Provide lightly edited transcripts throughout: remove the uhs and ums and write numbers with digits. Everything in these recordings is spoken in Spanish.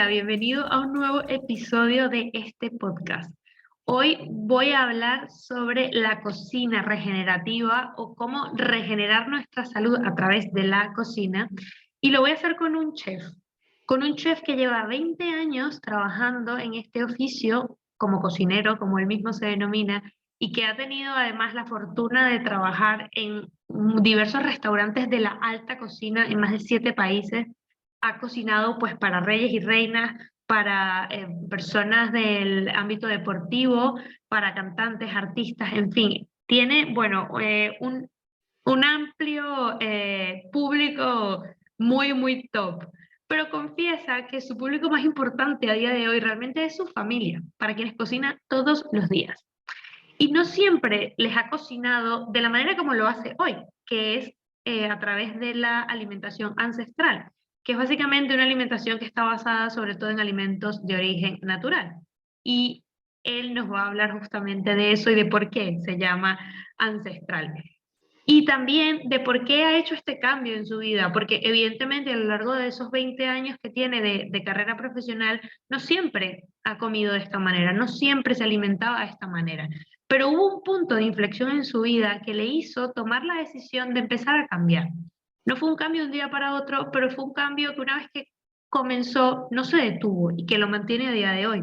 Hola, bienvenido a un nuevo episodio de este podcast. Hoy voy a hablar sobre la cocina regenerativa o cómo regenerar nuestra salud a través de la cocina y lo voy a hacer con un chef que lleva 20 años trabajando en este oficio como cocinero, como él mismo se denomina, y que ha tenido además la fortuna de trabajar en diversos restaurantes de la alta cocina en más de 7 países. Ha cocinado pues para reyes y reinas, para personas del ámbito deportivo, para cantantes, artistas, en fin. Tiene, bueno, un amplio público muy top, pero confiesa que su público más importante a día de hoy realmente es su familia, para quienes cocina todos los días. Y no siempre les ha cocinado de la manera como lo hace hoy, que es a través de la alimentación ancestral, que es básicamente una alimentación que está basada sobre todo en alimentos de origen natural. Y él nos va a hablar justamente de eso y de por qué se llama ancestral. Y también de por qué ha hecho este cambio en su vida, porque evidentemente a lo largo de esos 20 años que tiene de carrera profesional, no siempre ha comido de esta manera, no siempre se alimentaba de esta manera. Pero hubo un punto de inflexión en su vida que le hizo tomar la decisión de empezar a cambiar. No fue un cambio de un día para otro, pero fue un cambio que una vez que comenzó, no se detuvo y que lo mantiene a día de hoy.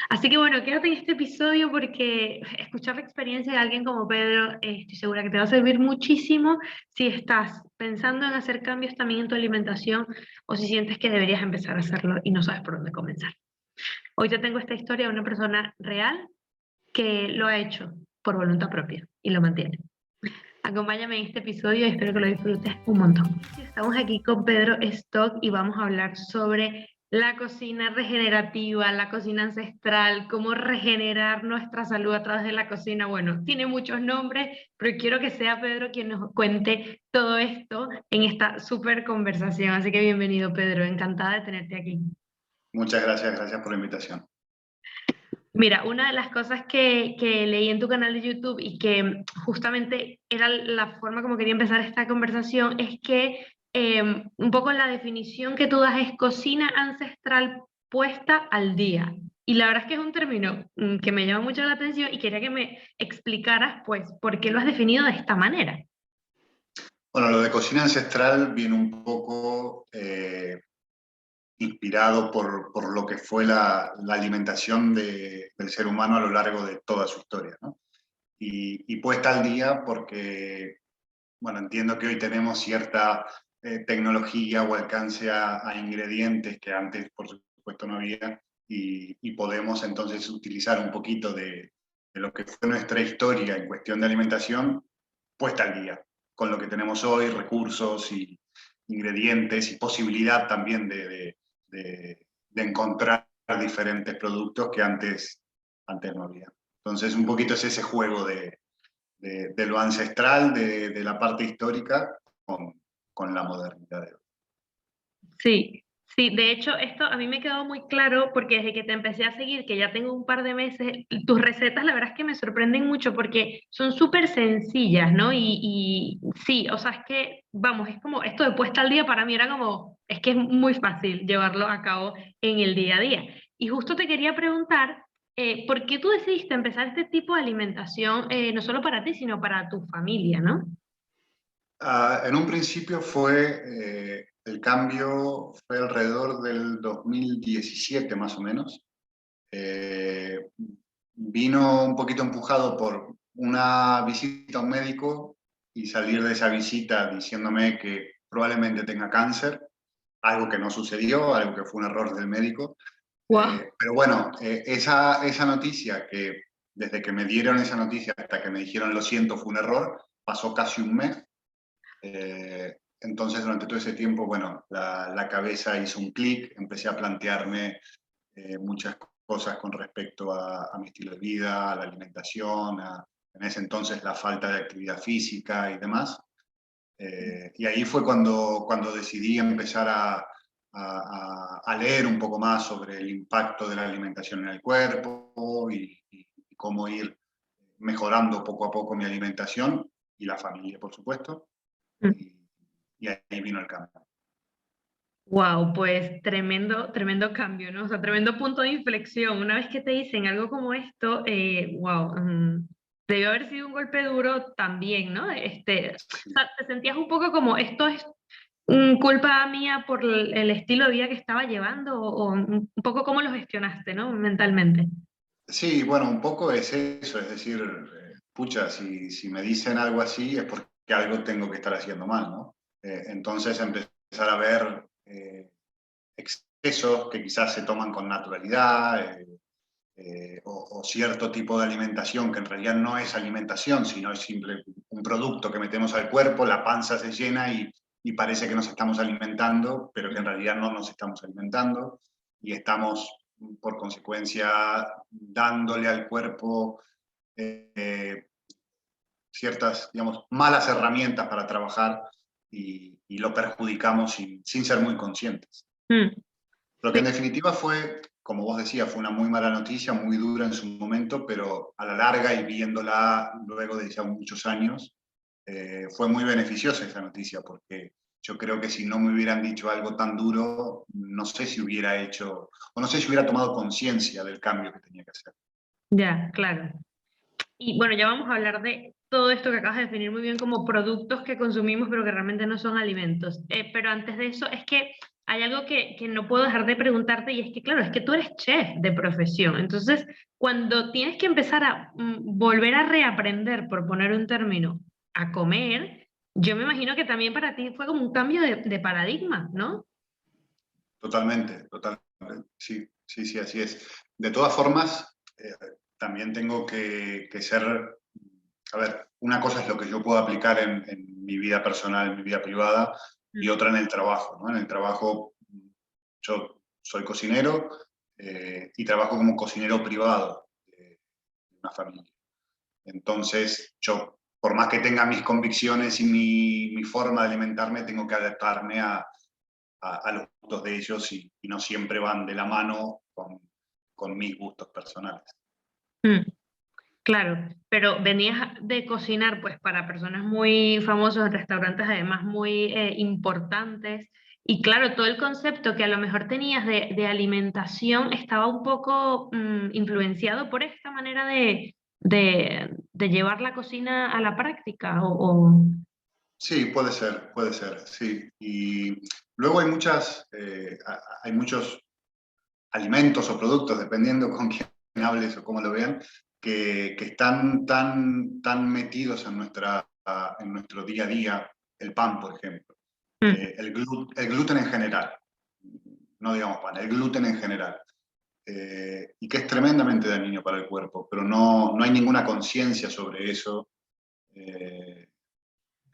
Así que bueno, quédate en este episodio porque escuchar la experiencia de alguien como Pedro, estoy segura que te va a servir muchísimo si estás pensando en hacer cambios también en tu alimentación o si sientes que deberías empezar a hacerlo y no sabes por dónde comenzar. Hoy te tengo esta historia de una persona real que lo ha hecho por voluntad propia y lo mantiene. Acompáñame en este episodio y espero que lo disfrutes un montón. Estamos aquí con Pedro Stock y vamos a hablar sobre la cocina regenerativa, la cocina ancestral, cómo regenerar nuestra salud a través de la cocina. Bueno, tiene muchos nombres, pero quiero que sea Pedro quien nos cuente todo esto en esta súper conversación. Así que bienvenido, Pedro, encantada de tenerte aquí. Muchas gracias por la invitación. Mira, una de las cosas que leí en tu canal de YouTube y que justamente era la forma como quería empezar esta conversación es que un poco la definición que tú das es cocina ancestral puesta al día. Y la verdad es que es un término que me llama mucho la atención y quería que me explicaras, pues, por qué lo has definido de esta manera. Bueno, lo de cocina ancestral viene un poco inspirado por lo que fue la alimentación del ser humano a lo largo de toda su historia, ¿no? Y puesta al día porque, bueno, entiendo que hoy tenemos cierta tecnología o alcance a ingredientes que antes, por supuesto, no había, y podemos entonces utilizar un poquito de lo que fue nuestra historia en cuestión de alimentación puesta al día, con lo que tenemos hoy, recursos y ingredientes y posibilidad también de encontrar diferentes productos que antes no había. Entonces, un poquito es ese juego de lo ancestral, de la parte histórica, con la modernidad de hoy. Sí, sí, de hecho esto a mí me quedó muy claro porque desde que te empecé a seguir, que ya tengo un par de meses, tus recetas la verdad es que me sorprenden mucho porque son súper sencillas, ¿no? Y sí, o sea, es que, vamos, es como esto de puesta al día para mí era como, es que es muy fácil llevarlo a cabo en el día a día. Y justo te quería preguntar, ¿por qué tú decidiste empezar este tipo de alimentación, no solo para ti, sino para tu familia, ¿no? En un principio el cambio fue alrededor del 2017 más o menos. Eh, Vino un poquito empujado por una visita a un médico y salir de esa visita diciéndome que probablemente tenga cáncer, algo que no sucedió, algo que fue un error del médico. Wow. Pero bueno, esa noticia que desde que me dieron esa noticia hasta que me dijeron lo siento fue un error, pasó casi un mes. Entonces, durante todo ese tiempo, bueno, la cabeza hizo un clic, empecé a plantearme muchas cosas con respecto a mi estilo de vida, a la alimentación, en ese entonces la falta de actividad física y demás. Y ahí fue cuando decidí empezar a leer un poco más sobre el impacto de la alimentación en el cuerpo y cómo ir mejorando poco a poco mi alimentación y la familia, por supuesto. Y ahí vino el cambio. Wow, pues tremendo, tremendo cambio, ¿no? O sea, tremendo punto de inflexión. Una vez que te dicen algo como esto, wow, debió haber sido un golpe duro también, ¿no? O sea, te sentías un poco como esto es culpa mía por el estilo de vida que estaba llevando o un poco cómo lo gestionaste, ¿no? Mentalmente. Sí, bueno, un poco es eso, es decir, pucha, si me dicen algo así es porque algo tengo que estar haciendo mal, ¿no? Entonces empezar a ver excesos que quizás se toman con naturalidad, o cierto tipo de alimentación que en realidad no es alimentación, sino es simple un producto que metemos al cuerpo, la panza se llena y parece que nos estamos alimentando, pero que en realidad no nos estamos alimentando y estamos, por consecuencia, dándole al cuerpo ciertas, digamos, malas herramientas para trabajar y lo perjudicamos sin ser muy conscientes. Mm, Lo que sí, en definitiva fue, como vos decías, fue una muy mala noticia, muy dura en su momento, pero a la larga y viéndola luego de ya muchos años, fue muy beneficiosa esa noticia, porque yo creo que si no me hubieran dicho algo tan duro, no sé si hubiera hecho, o no sé si hubiera tomado conciencia del cambio que tenía que hacer. ya, claro. Y bueno, ya vamos a hablar de todo esto que acabas de definir muy bien como productos que consumimos, pero que realmente no son alimentos. Pero antes de eso, es que hay algo que no puedo dejar de preguntarte y es que, claro, es que tú eres chef de profesión. Entonces, cuando tienes que empezar a volver a reaprender, por poner un término, a comer, yo me imagino que también para ti fue como un cambio de paradigma, ¿no? Totalmente, totalmente. Sí, sí, sí, así es. De todas formas, también tengo que ser, a ver, una cosa es lo que yo puedo aplicar en mi vida personal, en mi vida privada, y Mm. otra en el trabajo, ¿no? En el trabajo, yo soy cocinero y trabajo como cocinero privado de una familia. Entonces, yo, por más que tenga mis convicciones y mi forma de alimentarme, tengo que adaptarme a los gustos de ellos y no siempre van de la mano con mis gustos personales. Mm. Claro, pero venías de cocinar pues para personas muy famosas en restaurantes además muy importantes y claro, todo el concepto que a lo mejor tenías de alimentación estaba un poco influenciado por esta manera de llevar la cocina a la práctica Sí, puede ser, sí. Y luego hay hay muchos alimentos o productos, dependiendo con quién hables o cómo lo vean, que están tan metidos en nuestro día a día, el pan, por ejemplo, Mm, el gluten en general, no digamos pan, el gluten en general, y que es tremendamente dañino para el cuerpo, pero no hay ninguna conciencia sobre eso. Eh,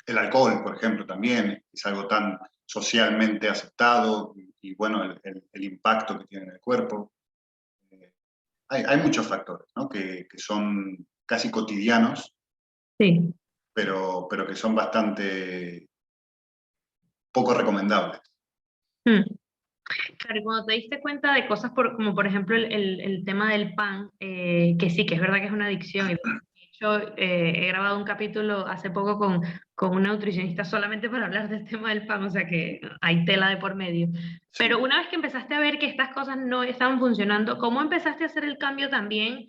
el alcohol, por ejemplo, también es algo tan socialmente aceptado y bueno, el impacto que tiene en el cuerpo. Eh, hay muchos factores, ¿no? Que son casi cotidianos, sí. pero que son bastante poco recomendables. Mm. Claro, y cuando te diste cuenta de cosas como por ejemplo el tema del pan, que sí, que es verdad que es una adicción. Y de hecho, he grabado un capítulo hace poco con una nutricionista solamente para hablar del tema del pan, o sea que hay tela de por medio. Pero Sí. una vez que empezaste a ver que estas cosas no estaban funcionando, ¿cómo empezaste a hacer el cambio también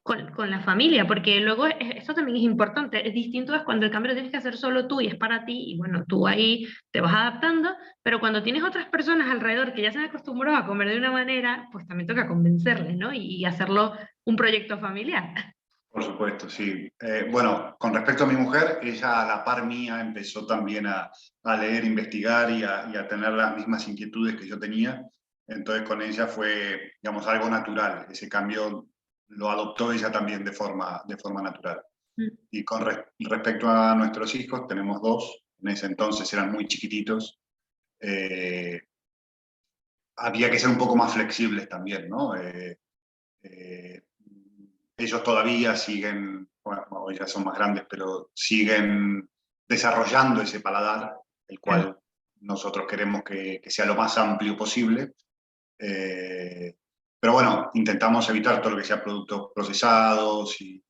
con la familia? Porque luego esto también es importante. Es distinto es cuando el cambio lo tienes que hacer solo tú y es para ti, y bueno, tú ahí te vas adaptando, pero cuando tienes otras personas alrededor que ya se han acostumbrado a comer de una manera, pues también toca convencerles, ¿no? Y hacerlo un proyecto familiar. Por supuesto, sí. Bueno, con respecto a mi mujer, ella a la par mía empezó también a leer, investigar y a tener las mismas inquietudes que yo tenía. Entonces con ella fue, digamos, algo natural. Ese cambio lo adoptó ella también de forma natural. Mm. Y con respecto a nuestros hijos, tenemos dos. En ese entonces eran muy chiquititos. Eh, había que ser un poco más flexibles también, ¿no? Eh, ellos todavía siguen, bueno, ya son más grandes, pero siguen desarrollando ese paladar, el Claro. cual nosotros queremos que sea lo más amplio posible. Eh, pero bueno, intentamos evitar todo lo que sea productos procesados y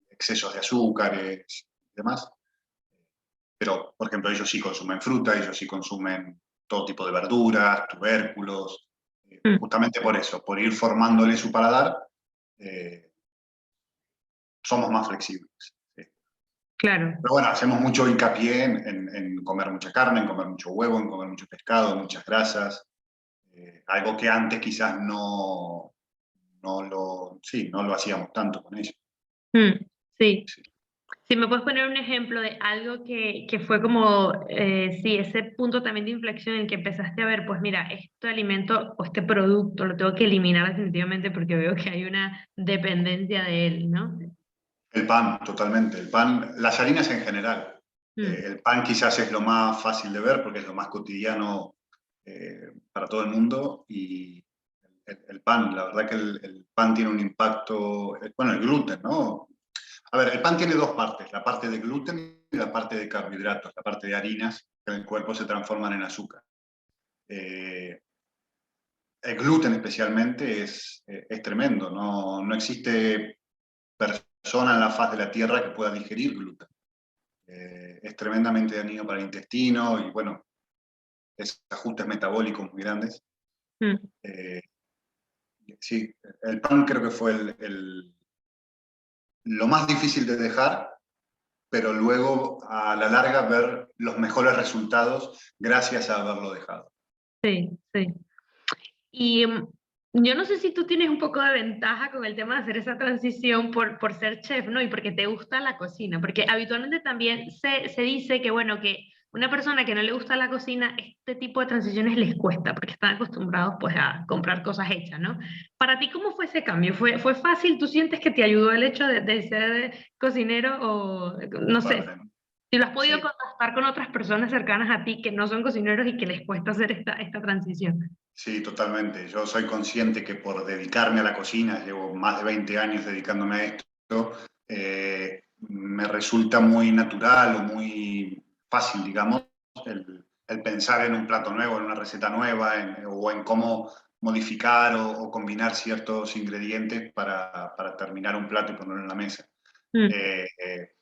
excesos de azúcares y demás. Pero, por ejemplo, ellos sí consumen fruta, ellos sí consumen todo tipo de verduras, tubérculos, Mm, justamente por eso, por ir formándole su paladar, eh, somos más flexibles. ¿Sí? claro. Pero bueno, hacemos mucho hincapié en comer mucha carne, en comer mucho huevo, en comer mucho pescado, muchas grasas, algo que antes quizás no lo hacíamos tanto con ellos. Mm, sí. Sí. Si me puedes poner un ejemplo de algo que fue como, sí, ese punto también de inflexión en que empezaste a ver, pues mira, este alimento o este producto lo tengo que eliminar definitivamente porque veo que hay una dependencia de él, ¿no? El pan, totalmente. El pan, las harinas en general. Mm, El pan quizás es lo más fácil de ver porque es lo más cotidiano para todo el mundo. Y el pan, la verdad que el pan tiene un impacto, bueno, el gluten, ¿no? A ver, el pan tiene dos partes, la parte de gluten y la parte de carbohidratos, la parte de harinas que en el cuerpo se transforman en azúcar. Eh, el gluten especialmente es tremendo, no existe persona en la faz de la Tierra que pueda digerir gluten. Es tremendamente dañino para el intestino y bueno, es ajustes metabólicos muy grandes. mm. Eh, sí, el pan creo que fue lo más difícil de dejar, pero luego a la larga ver los mejores resultados gracias a haberlo dejado. Sí, sí. Y yo no sé si tú tienes un poco de ventaja con el tema de hacer esa transición por ser chef, ¿no? Y porque te gusta la cocina, porque habitualmente también se dice que, bueno, que una persona que no le gusta la cocina, este tipo de transiciones les cuesta, porque están acostumbrados pues a comprar cosas hechas, ¿no? Para ti, ¿cómo fue ese cambio? ¿Fue fácil? ¿Tú sientes que te ayudó el hecho de ser cocinero o, no sé, Totalmente. si lo has podido Sí, contactar con otras personas cercanas a ti que no son cocineros y que les cuesta hacer esta transición? sí, totalmente. Yo soy consciente que por dedicarme a la cocina, llevo más de 20 años dedicándome a esto, me resulta muy natural o muy fácil, digamos, el pensar en un plato nuevo, en una receta nueva, o en cómo modificar o combinar ciertos ingredientes para terminar un plato y ponerlo en la mesa. Mm, Eh, eh,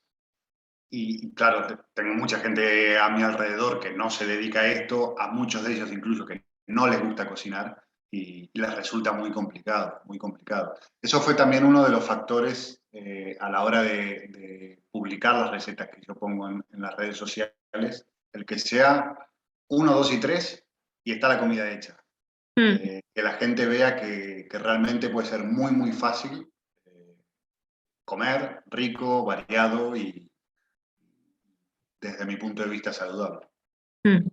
y claro, tengo mucha gente a mi alrededor que no se dedica a esto, a muchos de ellos incluso que no les gusta cocinar y les resulta muy complicado, muy complicado. Eso fue también uno de los factores a la hora de publicar las recetas que yo pongo en las redes sociales, el que sea uno, dos y tres y está la comida hecha. mm. Que la gente vea que realmente puede ser muy, muy fácil comer, rico, variado y desde mi punto de vista saludable. Mm,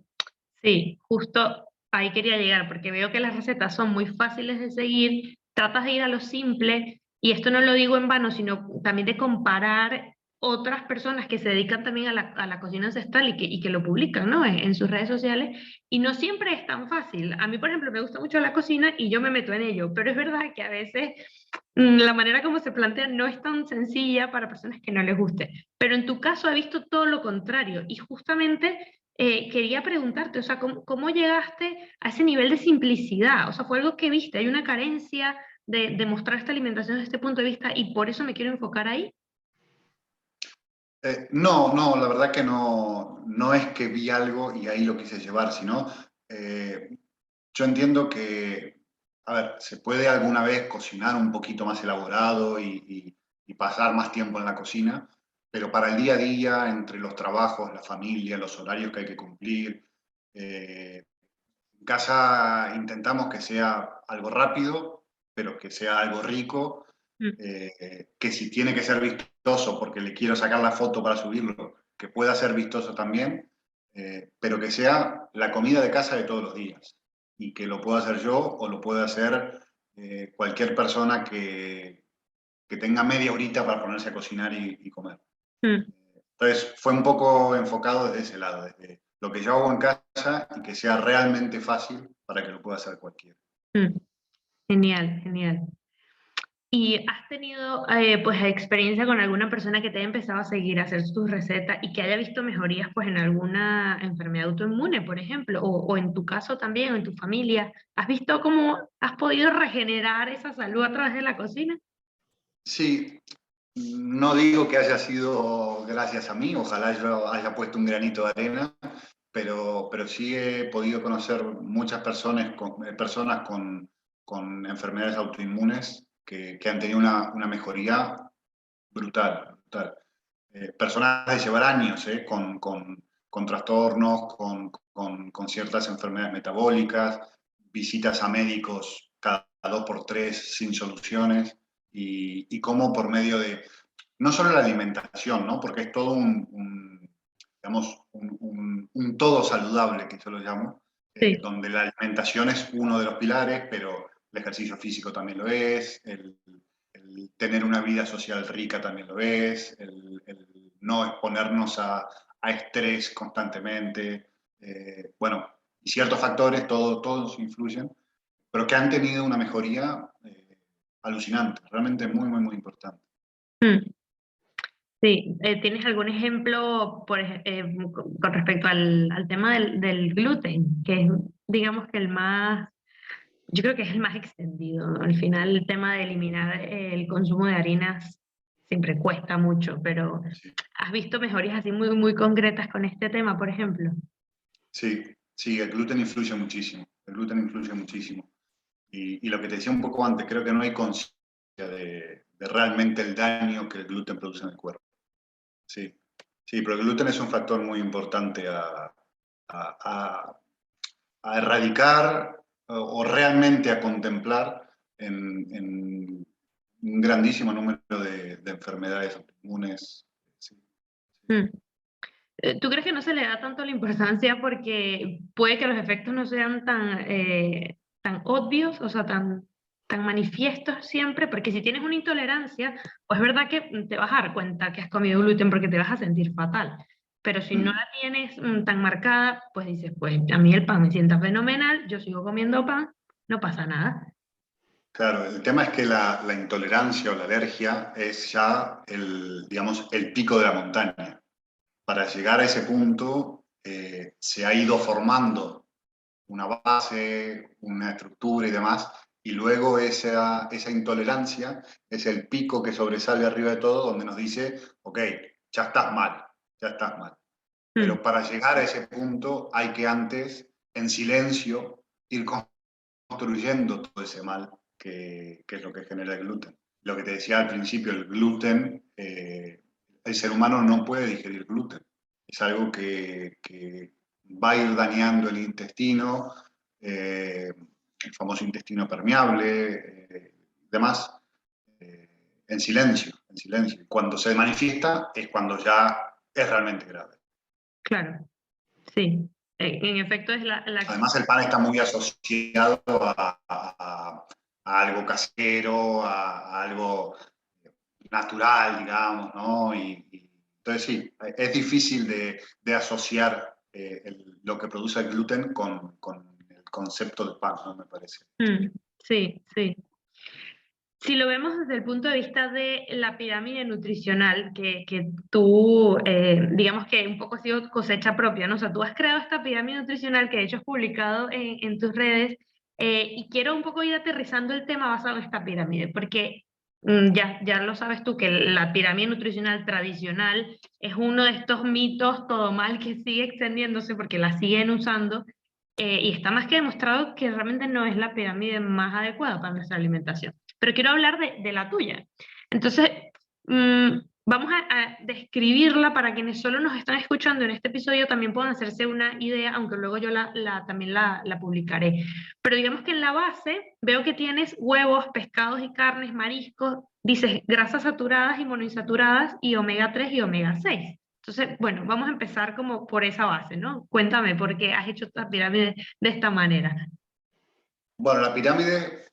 sí, justo ahí quería llegar, porque veo que las recetas son muy fáciles de seguir, tratas de ir a lo simple, y esto no lo digo en vano, sino también de comparar otras personas que se dedican también a la cocina ancestral y que lo publican, ¿no? En sus redes sociales, y no siempre es tan fácil. A mí, por ejemplo, me gusta mucho la cocina y yo me meto en ello, pero es verdad que a veces la manera como se plantea no es tan sencilla para personas que no les guste. Pero en tu caso he visto todo lo contrario, y justamente quería preguntarte, o sea, ¿cómo llegaste a ese nivel de simplicidad? O sea, fue algo que viste, hay una carencia de mostrar esta alimentación desde este punto de vista y por eso me quiero enfocar ahí. No, la verdad que no es que vi algo y ahí lo quise llevar, sino yo entiendo que, a ver, se puede alguna vez cocinar un poquito más elaborado y pasar más tiempo en la cocina, pero para el día a día, entre los trabajos, la familia, los horarios que hay que cumplir, eh, en casa intentamos que sea algo rápido, pero que sea algo rico, Mm, que si tiene que ser vistoso porque le quiero sacar la foto para subirlo, que pueda ser vistoso también, pero que sea la comida de casa de todos los días y que lo pueda hacer yo o lo pueda hacer cualquier persona que tenga media horita para ponerse a cocinar y comer. mm, Entonces fue un poco enfocado desde ese lado, desde lo que yo hago en casa y que sea realmente fácil para que lo pueda hacer cualquiera. mm. Genial, genial. ¿Y has tenido pues experiencia con alguna persona que te haya empezado a seguir a hacer tus recetas y que haya visto mejorías pues en alguna enfermedad autoinmune, por ejemplo, o en tu caso también, o en tu familia? ¿Has visto cómo has podido regenerar esa salud a través de la cocina? Sí, no digo que haya sido gracias a mí, ojalá yo haya puesto un granito de arena, pero sí he podido conocer muchas personas con enfermedades autoinmunes que han tenido una mejoría brutal, brutal. Personas de llevar años con trastornos, con ciertas enfermedades metabólicas, visitas a médicos cada 2 por 3 sin soluciones, y cómo por medio de, no solo la alimentación, ¿no? Porque es todo digamos, un todo saludable, que yo lo llamo, Sí. donde la alimentación es uno de los pilares, pero el ejercicio físico también lo es, el tener una vida social rica también lo es, el no exponernos a estrés constantemente, bueno, y ciertos factores, todos influyen, pero que han tenido una mejoría alucinante, realmente muy, muy, muy importante. Mm. Sí, ¿tienes algún ejemplo con respecto al tema del gluten, que es, digamos que el más, yo creo que es el más extendido, ¿no? Al final el tema de eliminar el consumo de harinas siempre cuesta mucho, pero Sí, ¿has visto mejorías así muy, muy concretas con este tema, por ejemplo? sí, sí, el gluten influye muchísimo, el gluten influye muchísimo. Y lo que te decía un poco antes, creo que no hay conciencia de realmente el daño que el gluten produce en el cuerpo. Sí, sí, pero el gluten es un factor muy importante a, a erradicar o realmente a contemplar en un grandísimo número de enfermedades autoinmunes. Sí, Mm. ¿Tú crees que no se le da tanto la importancia porque puede que los efectos no sean tan obvios, o sea, tan manifiestos siempre? Porque si tienes una intolerancia, pues es verdad que te vas a dar cuenta que has comido gluten porque te vas a sentir fatal. Pero si no mm. la tienes tan marcada, pues dices, pues a mí el pan me sienta fenomenal, yo sigo comiendo pan, no pasa nada. Claro, el tema es que la intolerancia o la alergia es ya digamos, el pico de la montaña. Para llegar a ese punto se ha ido formando una base, una estructura y demás, y luego esa intolerancia es el pico que sobresale arriba de todo, donde nos dice, ok, ya estás mal, ya estás mal. Mm, Pero para llegar a ese punto hay que antes, en silencio, ir construyendo todo ese mal que es lo que genera el gluten. Lo que te decía al principio, el gluten, el ser humano no puede digerir gluten. Es algo que va a ir dañando el intestino, el famoso intestino permeable, demás, eh, en silencio, en silencio. Cuando se manifiesta es cuando ya es realmente grave. claro, sí. En efecto es la. Además, el pan está muy asociado a algo casero, a algo natural, digamos, ¿no? Entonces sí, es difícil de asociar lo que produce el gluten con el concepto de pan, ¿no? Me parece. Sí, sí. Si lo vemos desde el punto de vista de la pirámide nutricional, que tú, digamos que un poco ha sido cosecha propia, ¿no? O sea, tú has creado esta pirámide nutricional que de hecho has publicado en tus redes, y quiero un poco ir aterrizando el tema basado en esta pirámide, porque ya lo sabes tú que la pirámide nutricional tradicional es uno de estos mitos todo mal que sigue extendiéndose porque la siguen usando, y está más que demostrado que realmente no es la pirámide más adecuada para nuestra alimentación. Pero quiero hablar de la tuya. Entonces, vamos a describirla para quienes solo nos están escuchando en este episodio también puedan hacerse una idea, aunque luego yo también la publicaré. Pero digamos que en la base veo que tienes huevos, pescados y carnes, mariscos, dices grasas saturadas y monoinsaturadas y omega 3 y omega 6. Entonces, bueno, vamos a empezar como por esa base, ¿no? Cuéntame por qué has hecho esta pirámide de esta manera. Bueno, la pirámide,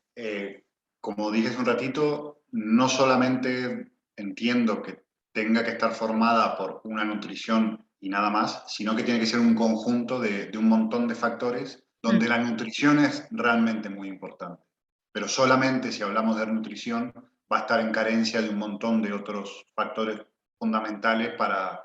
como dije hace un ratito, no solamente entiendo que tenga que estar formada por una nutrición y nada más, sino que tiene que ser un conjunto de un montón de factores donde Mm, la nutrición es realmente muy importante. Pero solamente si hablamos de nutrición va a estar en carencia de un montón de otros factores fundamentales para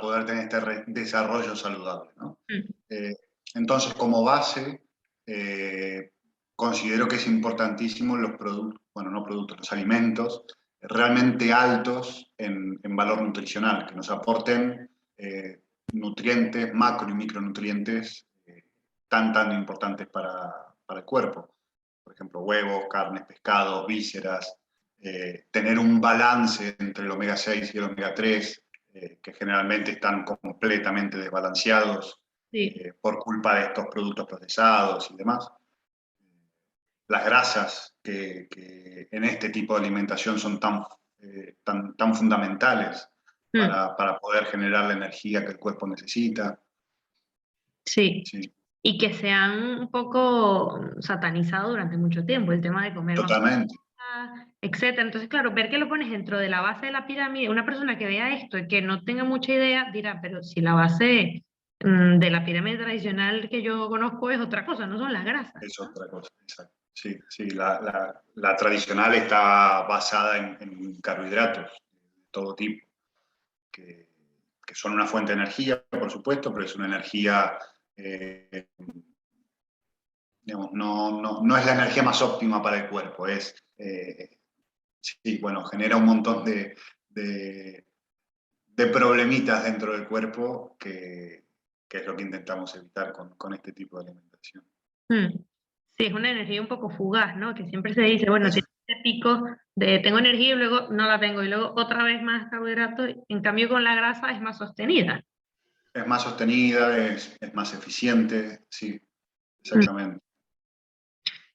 poder tener este desarrollo saludable, ¿no? mm, Eh, entonces, como base, eh, considero que es importantísimo los productos, bueno, no productos, los alimentos realmente altos en valor nutricional, que nos aporten nutrientes, macro y micronutrientes tan importantes para el cuerpo. Por ejemplo, huevos, carnes, pescados, vísceras, tener un balance entre el omega 6 y el omega 3, que generalmente están completamente desbalanceados Sí. por culpa de estos productos procesados y demás. Las grasas que en este tipo de alimentación son tan fundamentales Mm, para poder generar la energía que el cuerpo necesita. sí. Sí, Y que se han un poco satanizado durante mucho tiempo, el tema de comer bajo, totalmente. etcétera. Entonces, claro, ver que lo pones dentro de la base de la pirámide, una persona que vea esto y que no tenga mucha idea dirá, pero si la base de la pirámide tradicional que yo conozco es otra cosa, no son las grasas, Es ¿no? otra cosa, exacto. Sí, sí, la tradicional está basada en carbohidratos de todo tipo, que, que son una fuente de energía, por supuesto, pero es una energía, digamos, no es la energía más óptima para el cuerpo. Sí, bueno, genera un montón de, de problemitas dentro del cuerpo que es lo que intentamos evitar con este tipo de alimentación. Mm. Sí, es una energía un poco fugaz, ¿no? Que siempre se dice, bueno, Es, tiene este pico de tengo energía y luego no la tengo, y luego otra vez más carbohidratos, en cambio con la grasa es más sostenida. es más sostenida, es más eficiente, sí, Mm. exactamente.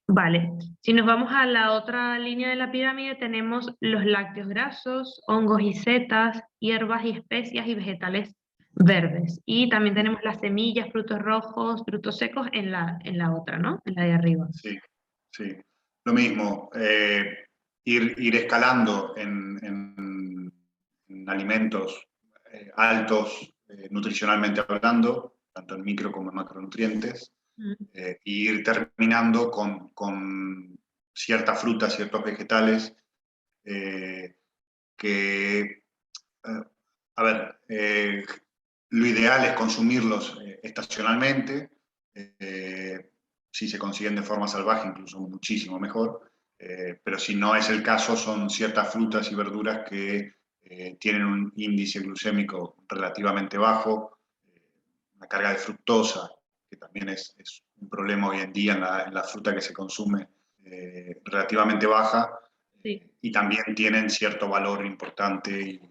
Vale, si nos vamos a la otra línea de la pirámide, tenemos los lácteos grasos, hongos y setas, hierbas y especias y vegetales verdes. Y también tenemos las semillas, frutos rojos, frutos secos en la otra, ¿no? En la de arriba. Sí, sí. Lo mismo, ir escalando en alimentos altos nutricionalmente hablando, tanto en micro como en macronutrientes, Mm. y ir terminando con ciertas frutas, ciertos vegetales eh, que, a ver, lo ideal es consumirlos estacionalmente, si se consiguen de forma salvaje, incluso muchísimo mejor, pero si no es el caso, son ciertas frutas y verduras que tienen un índice glucémico relativamente bajo, una carga de fructosa, que también es un problema hoy en día en la fruta que se consume, relativamente baja, Sí. y también tienen cierto valor importante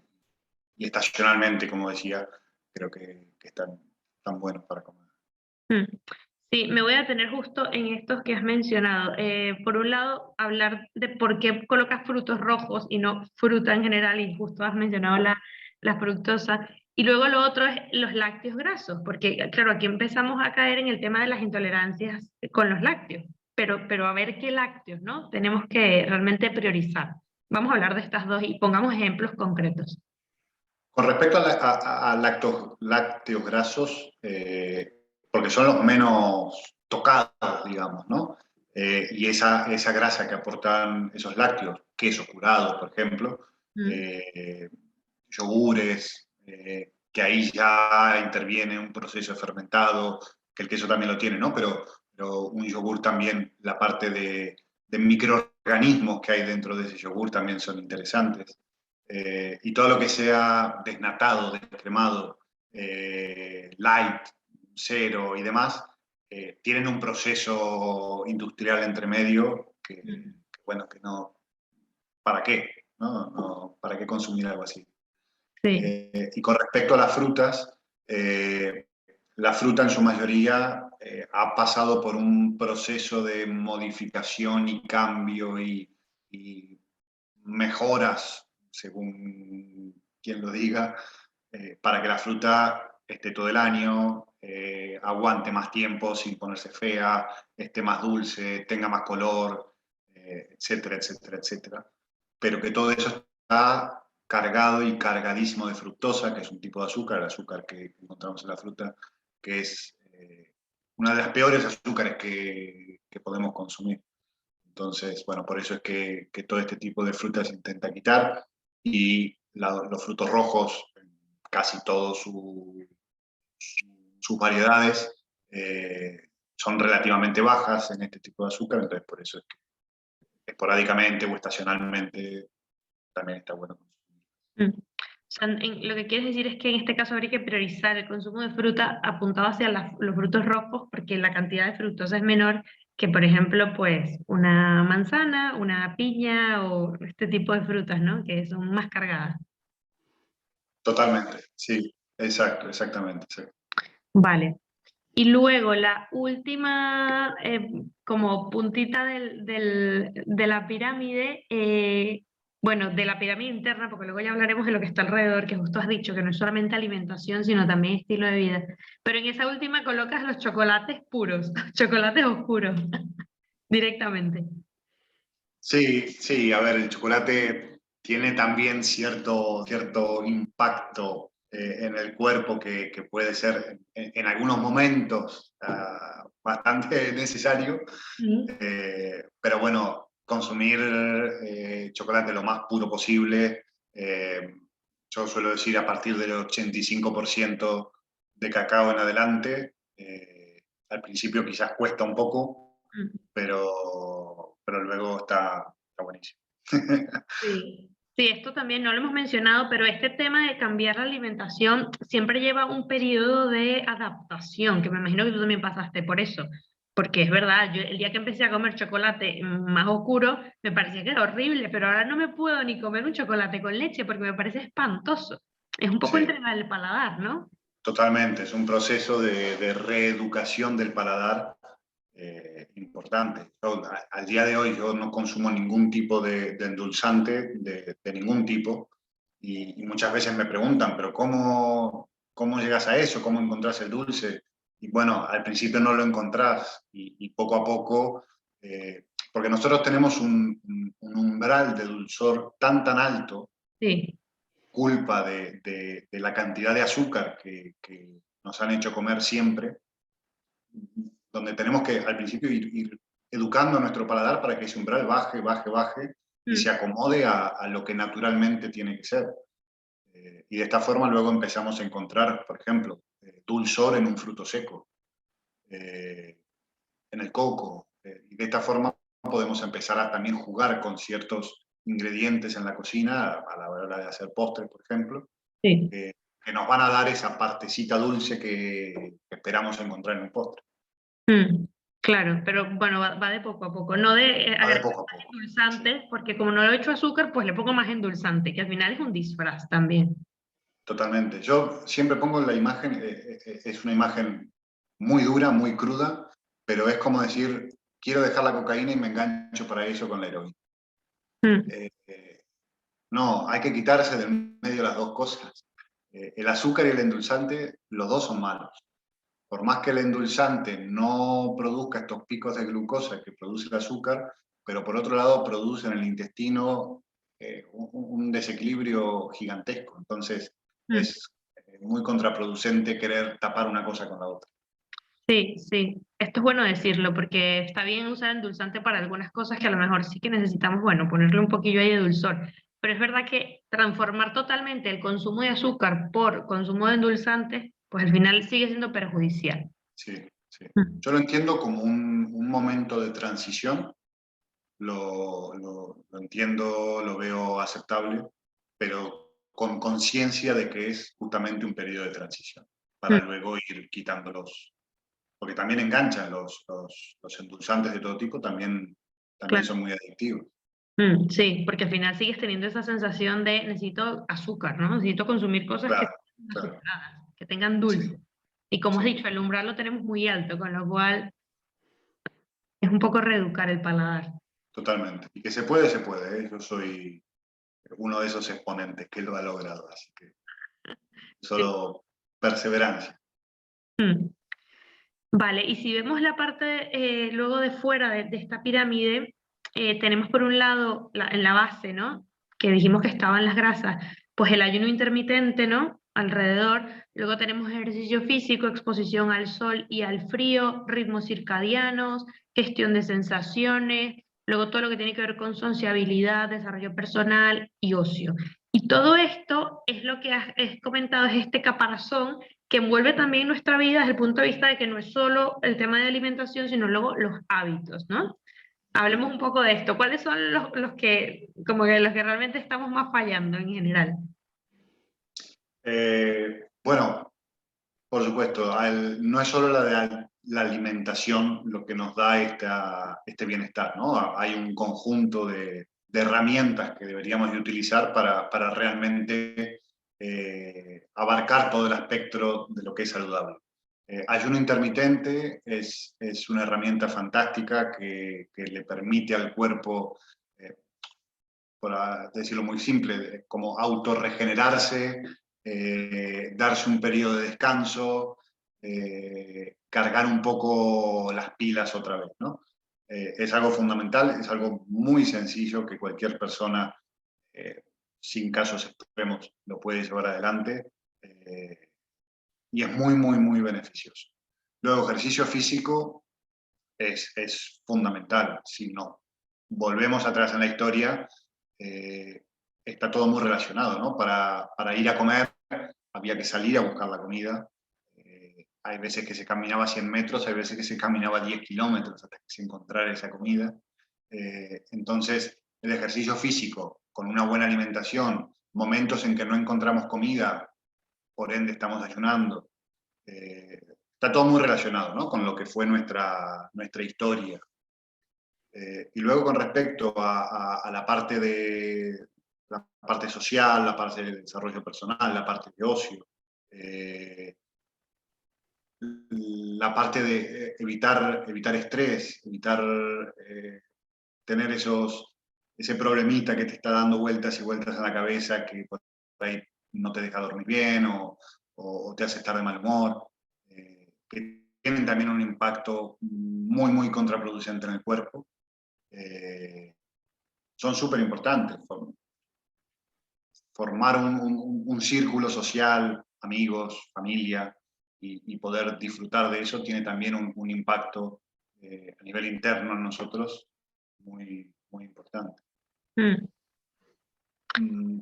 y estacionalmente, como decía, creo que están buenos para comer. Mm. Sí, me voy a tener justo en estos que has mencionado. Por un lado, hablar de por qué colocas frutos rojos y no fruta en general, y justo has mencionado la fructosa. Y luego lo otro es los lácteos grasos, porque claro, aquí empezamos a caer en el tema de las intolerancias con los lácteos, pero a ver qué lácteos, ¿no? Tenemos que realmente priorizar. Vamos a hablar de estas dos y pongamos ejemplos concretos. Con respecto a lácteos grasos, porque son los menos tocados, digamos, ¿no? Y esa grasa que aportan esos lácteos, queso curado, por ejemplo, Mm, yogures, que ahí ya interviene un proceso fermentado, que el queso también lo tiene, ¿no? Pero un yogur también, la parte de microorganismos que hay dentro de ese yogur también son interesantes. Y todo lo que sea desnatado, descremado, light, cero y demás, tienen un proceso industrial entre medio mm, bueno, que no, ¿para qué? ¿Para qué consumir algo así? sí. Y con respecto a las frutas, la fruta en su mayoría ha pasado por un proceso de modificación y cambio y mejoras, según quien lo diga, para que la fruta esté todo el año, aguante más tiempo sin ponerse fea, esté más dulce, tenga más color, etcétera, etcétera, etcétera. Pero que todo eso está cargado y cargadísimo de fructosa, que es un tipo de azúcar, el azúcar que encontramos en la fruta, que es una de las peores azúcares que podemos consumir. Entonces, bueno, por eso es que todo este tipo de frutas se intenta quitar y los frutos rojos, casi todas sus variedades, son relativamente bajas en este tipo de azúcar, entonces por eso es que esporádicamente o estacionalmente también está bueno consumir. Mm. sea, lo que quieres decir es que en este caso habría que priorizar el consumo de fruta apuntado hacia los frutos rojos porque la cantidad de fructosa es menor que, por ejemplo, pues una manzana, una piña o este tipo de frutas, ¿no? Que son más cargadas. Totalmente, sí, exacto, exactamente. Exacto. Vale. Y luego la última, como puntita de la pirámide, bueno, de la pirámide interna, porque luego ya hablaremos de lo que está alrededor, que justo has dicho, que no es solamente alimentación, sino también estilo de vida. Pero en esa última colocas los chocolates puros, chocolates oscuros, directamente. Sí, sí, a ver, el chocolate tiene también cierto impacto en el cuerpo que puede ser en algunos momentos bastante necesario, Mm. pero bueno, consumir chocolate lo más puro posible. Yo suelo decir a partir del 85% de cacao en adelante. Al principio quizás cuesta un poco, Mm. pero luego está buenísimo. Sí. Sí, esto también no lo hemos mencionado, pero este tema de cambiar la alimentación siempre lleva un periodo de adaptación, que me imagino que tú también pasaste por eso, porque es verdad, yo el día que empecé a comer chocolate más oscuro, me parecía que era horrible, pero ahora no me puedo ni comer un chocolate con leche porque me parece espantoso. Es un poco Sí, entrenar el paladar, ¿no? totalmente. Es un proceso de reeducación del paladar importante. Al día de hoy yo no consumo ningún tipo de endulzante, de ningún tipo, y muchas veces me preguntan, pero ¿cómo llegas a eso? ¿Cómo encontrás el dulce? Y bueno, al principio no lo encontrás y poco a poco, porque nosotros tenemos un umbral de dulzor tan alto, Sí. culpa de la cantidad de azúcar que nos han hecho comer siempre, donde tenemos que al principio ir educando a nuestro paladar para que ese umbral baje y se Mm. acomode a lo que naturalmente tiene que ser. Y de esta forma luego empezamos a encontrar, por ejemplo, dulzor en un fruto seco, eh, en el coco. Y de esta forma podemos empezar a también jugar con ciertos ingredientes en la cocina a la hora de hacer postres, por ejemplo, Sí. eh, que nos van a dar esa partecita dulce que esperamos encontrar en un postre. Mm, claro, pero bueno, va de poco a poco, no de Va de agregar poco a más poco. Sí, endulzante, porque como no le he hecho azúcar, pues le pongo más endulzante, que al final es un disfraz también. totalmente. Yo siempre pongo la imagen, es una imagen muy dura, muy cruda, pero es como decir, quiero dejar la cocaína y me engancho para eso con la heroína. Mm, No, hay que quitarse del medio las dos cosas. El azúcar y el endulzante, los dos son malos. Por más que el endulzante no produzca estos picos de glucosa que produce el azúcar, pero por otro lado produce en el intestino un desequilibrio gigantesco. Entonces mm. es muy contraproducente querer tapar una cosa con la otra. Sí, sí, esto es bueno decirlo, porque está bien usar endulzante para algunas cosas que a lo mejor sí que necesitamos, bueno, ponerle un poquillo ahí de dulzor. Pero es verdad que transformar totalmente el consumo de azúcar por consumo de endulzantes, pues al final sigue siendo perjudicial. Sí, sí. Mm. Yo lo entiendo como un momento de transición, lo entiendo, lo veo aceptable, pero con conciencia de que es justamente un periodo de transición, para luego ir quitándolos, porque también enganchan los endulzantes de todo tipo, también Claro. son muy adictivos. Sí, porque al final sigues teniendo esa sensación de necesito azúcar, ¿no? Necesito consumir cosas que Claro, tengan claro, azucaradas, que tengan sí, dulce. Y como has sí, dicho, el umbral lo tenemos muy alto, con lo cual es un poco reeducar el paladar. totalmente. Y que se puede, ¿eh? Yo soy uno de esos exponentes que lo ha logrado, así que Sí. solo perseverancia. Mm. Vale, y si vemos la parte luego de fuera de esta pirámide, tenemos por un lado en la base, ¿no? Que dijimos que estaban las grasas, pues el ayuno intermitente, ¿no? Alrededor. Luego tenemos ejercicio físico, exposición al sol y al frío, ritmos circadianos, gestión de sensaciones, luego todo lo que tiene que ver con sociabilidad, desarrollo personal y ocio. Y todo esto es lo que has comentado, es este caparazón que envuelve también nuestra vida desde el punto de vista de que no es solo el tema de alimentación, sino luego los hábitos, ¿no? Hablemos un poco de esto. ¿Cuáles son los que, como que los que realmente estamos más fallando en general? Bueno, por supuesto, no es solo la alimentación lo que nos da este bienestar, ¿no? Hay un conjunto de herramientas que deberíamos de utilizar para realmente abarcar todo el espectro de lo que es saludable. Ayuno intermitente es una herramienta fantástica que le permite al cuerpo, por decirlo muy simple, como autorregenerarse, darse un periodo de descanso, cargar un poco las pilas otra vez, ¿no? Es algo fundamental, es algo muy sencillo que cualquier persona, eh, sin casos extremos, lo puede llevar adelante, y es muy, muy, muy beneficioso. Luego, ejercicio físico es fundamental. Si no volvemos atrás en la historia, eh, está todo muy relacionado, ¿no? Para ir a comer había que salir a buscar la comida. Hay veces que se caminaba 100 metros, hay veces que se caminaba 10 kilómetros hasta que se encontrara esa comida. Entonces, el ejercicio físico con una buena alimentación, momentos en que no encontramos comida, por ende estamos ayunando, está todo muy relacionado, ¿no? Con lo que fue nuestra historia. Y luego con respecto a la parte social, la parte de desarrollo personal, la parte de ocio, la parte de evitar estrés, evitar tener ese problemita que te está dando vueltas y vueltas en la cabeza que por ahí no te deja dormir bien o te hace estar de mal humor, que tienen también un impacto muy, muy contraproducente en el cuerpo. Son súper importantes. Formar un círculo social, amigos, familia, y poder disfrutar de eso tiene también un impacto a nivel interno en nosotros muy, muy importante. Mm.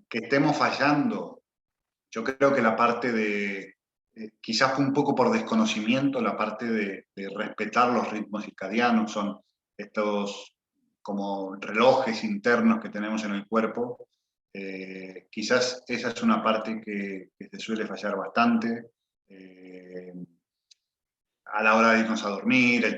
Que estemos fallando, yo creo que la parte quizás fue un poco por desconocimiento, la parte de respetar los ritmos circadianos, son estos como relojes internos que tenemos en el cuerpo. Quizás esa es una parte que se suele fallar bastante. A la hora de irnos a dormir, el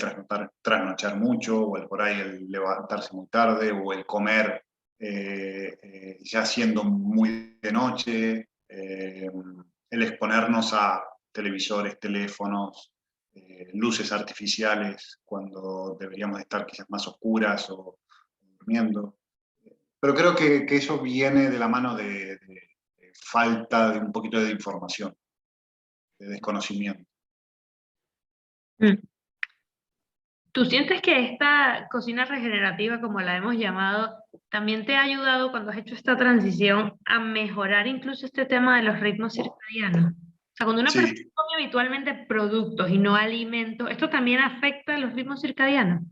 trasnochar mucho, o por ahí el levantarse muy tarde, o el comer ya siendo muy de noche, el exponernos a televisores, teléfonos, luces artificiales, cuando deberíamos estar quizás más oscuras o durmiendo. Pero creo que eso viene de la mano de falta de un poquito de información, de desconocimiento. Mm. ¿Tú sientes que esta cocina regenerativa, como la hemos llamado, también te ha ayudado cuando has hecho esta transición a mejorar incluso este tema de los ritmos circadianos? O sea, cuando una persona Sí, come habitualmente productos y no alimentos, ¿esto también afecta a los ritmos circadianos?